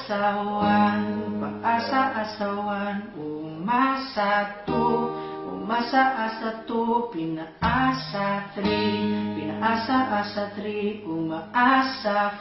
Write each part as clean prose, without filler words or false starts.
Paasa-asawan, paasa-asawan, umasa-asa tu, pinaasa three, umaasa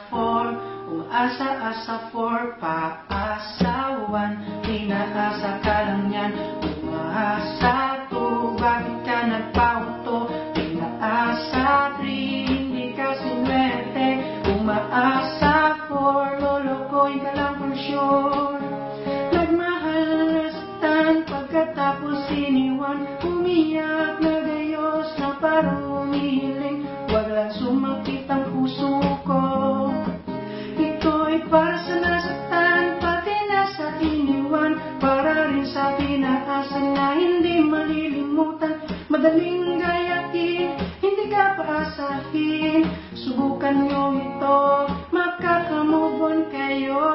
four, paasawan, pinaasa ka lang yan, umaasa two, bakit ka nagpauto, pinaasa three, hindi ka sinuwerte, umaasa four, lolokoy ka lang for sure. Nagmahal na saktan, pagkatapos iniwan, umiyak na gayos na parang umihiling, wag lang sumakit ang puso ko. Ito'y para sa nasaktan, pati na sa iniwan, para rin sa pinaasa na hindi malilimutan. Madaling gayahin, hindi ka paasahin, subukan nyo ito, makakamove on kayo.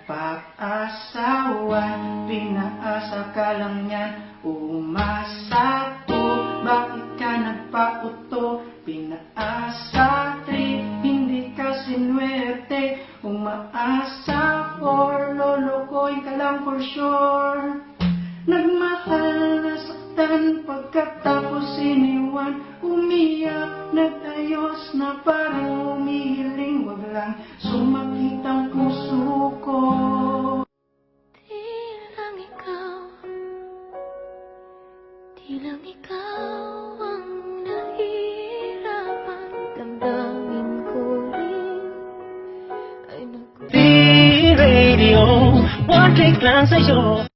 Pag-asawan, pinaasa ka lang yan, umasa to, bakit ka nagpauto, pinaasa three, hindi ka sinuwerte, umaasa four, lolokoy ka lang for sure. Nagmahal na saktan, pagkatapos iniwan, umiyak, nagayos na parang umihiling, wag lang sumakit ang puso ko. Di lang ikaw ang nahihirapan, damdamin ko rin ay D-Radio, one click lang sa'yo.